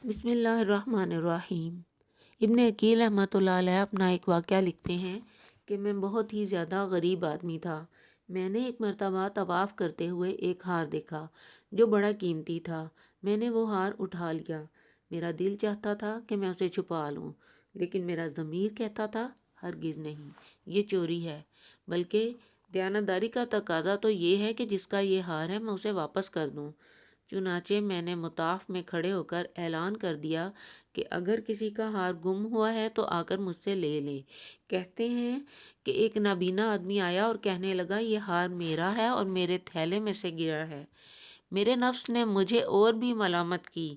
بسم اللہ الرحمن الرحیم۔ ابن عقیل رحمۃ اللہ علیہ اپنا ایک واقعہ لکھتے ہیں کہ میں بہت ہی زیادہ غریب آدمی تھا۔ میں نے ایک مرتبہ طواف کرتے ہوئے ایک ہار دیکھا جو بڑا قیمتی تھا۔ میں نے وہ ہار اٹھا لیا۔ میرا دل چاہتا تھا کہ میں اسے چھپا لوں، لیکن میرا ضمیر کہتا تھا ہرگز نہیں، یہ چوری ہے۔ بلکہ دیانتداری کا تقاضا تو یہ ہے کہ جس کا یہ ہار ہے میں اسے واپس کر دوں۔ چنانچہ میں نے مطاف میں کھڑے ہو کر اعلان کر دیا کہ اگر کسی کا ہار گم ہوا ہے تو آ کر مجھ سے لے لے۔ کہتے ہیں کہ ایک نابینا آدمی آیا اور کہنے لگا یہ ہار میرا ہے اور میرے تھیلے میں سے گرا ہے۔ میرے نفس نے مجھے اور بھی ملامت کی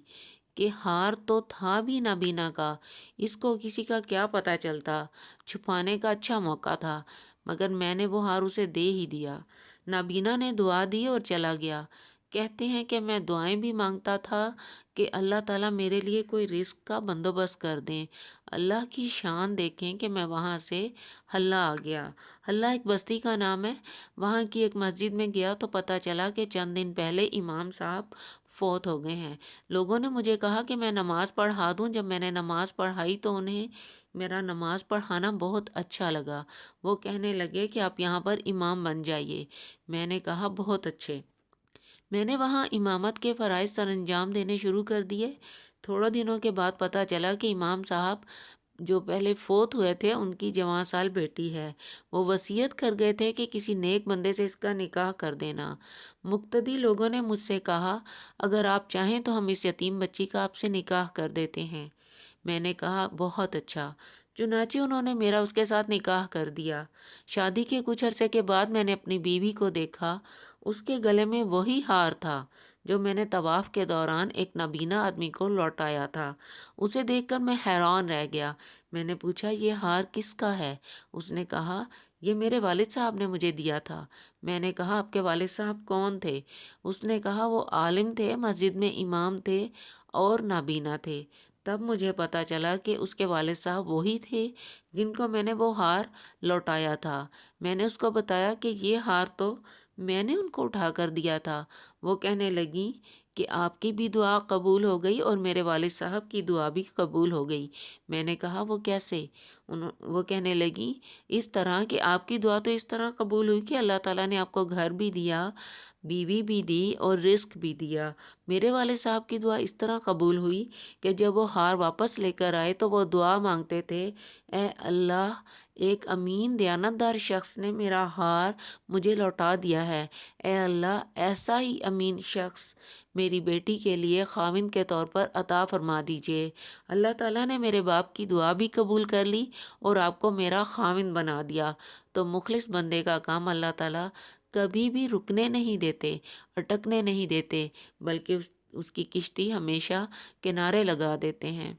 کہ ہار تو تھا بھی نابینا کا، اس کو کسی کا کیا پتہ چلتا، چھپانے کا اچھا موقع تھا، مگر میں نے وہ ہار اسے دے ہی دیا۔ نابینا نے دعا دی اور چلا گیا۔ کہتے ہیں کہ میں دعائیں بھی مانگتا تھا کہ اللہ تعالیٰ میرے لیے کوئی رزق کا بندوبست کر دیں۔ اللہ کی شان دیکھیں کہ میں وہاں سے حلہ آ گیا۔ حلہ ایک بستی کا نام ہے۔ وہاں کی ایک مسجد میں گیا تو پتہ چلا کہ چند دن پہلے امام صاحب فوت ہو گئے ہیں۔ لوگوں نے مجھے کہا کہ میں نماز پڑھا دوں۔ جب میں نے نماز پڑھائی تو انہیں میرا نماز پڑھانا بہت اچھا لگا۔ وہ کہنے لگے کہ آپ یہاں پر امام بن جائیے۔ میں نے کہا بہت اچھے۔ میں نے وہاں امامت کے فرائض سر انجام دینے شروع کر دیے۔ تھوڑے دنوں کے بعد پتہ چلا کہ امام صاحب جو پہلے فوت ہوئے تھے ان کی جوان سال بیٹی ہے۔ وہ وصیت کر گئے تھے کہ کسی نیک بندے سے اس کا نکاح کر دینا۔ مقتدی لوگوں نے مجھ سے کہا اگر آپ چاہیں تو ہم اس یتیم بچی کا آپ سے نکاح کر دیتے ہیں۔ میں نے کہا بہت اچھا۔ چنانچہ انہوں نے میرا اس کے ساتھ نکاح کر دیا۔ شادی کے کچھ عرصے کے بعد میں نے اپنی بیوی کو دیکھا۔ اس کے گلے میں وہی ہار تھا جو میں نے طواف کے دوران ایک نابینا آدمی کو لوٹایا تھا۔ اسے دیکھ کر میں حیران رہ گیا۔ میں نے پوچھا یہ ہار کس کا ہے؟ اس نے کہا یہ میرے والد صاحب نے مجھے دیا تھا۔ میں نے کہا آپ کے والد صاحب کون تھے؟ اس نے کہا وہ عالم تھے، مسجد میں امام تھے اور نابینا تھے۔ تب مجھے پتہ چلا کہ اس کے والد صاحب وہی تھے جن کو میں نے وہ ہار لوٹایا تھا۔ میں نے اس کو بتایا کہ یہ ہار تو میں نے ان کو اٹھا کر دیا تھا۔ وہ کہنے لگی کہ آپ کی بھی دعا قبول ہو گئی اور میرے والد صاحب کی دعا بھی قبول ہو گئی۔ میں نے کہا وہ کیسے؟ وہ کہنے لگی اس طرح کہ آپ کی دعا تو اس طرح قبول ہوئی کہ اللہ تعالیٰ نے آپ کو گھر بھی دیا، بیوی بھی دی اور رزق بھی دیا۔ میرے والد صاحب کی دعا اس طرح قبول ہوئی کہ جب وہ ہار واپس لے کر آئے تو وہ دعا مانگتے تھے اے اللہ ایک امین دیانتدار شخص نے میرا ہار مجھے لوٹا دیا ہے، اے اللہ ایسا ہی امین شخص میری بیٹی کے لیے خاوند کے طور پر عطا فرما دیجئے۔ اللہ تعالیٰ نے میرے باپ کی دعا بھی قبول کر لی اور آپ کو میرا خاوند بنا دیا۔ تو مخلص بندے کا کام اللہ تعالیٰ کبھی بھی رکنے نہیں دیتے، اٹکنے نہیں دیتے، بلکہ اس کی کشتی ہمیشہ کنارے لگا دیتے ہیں۔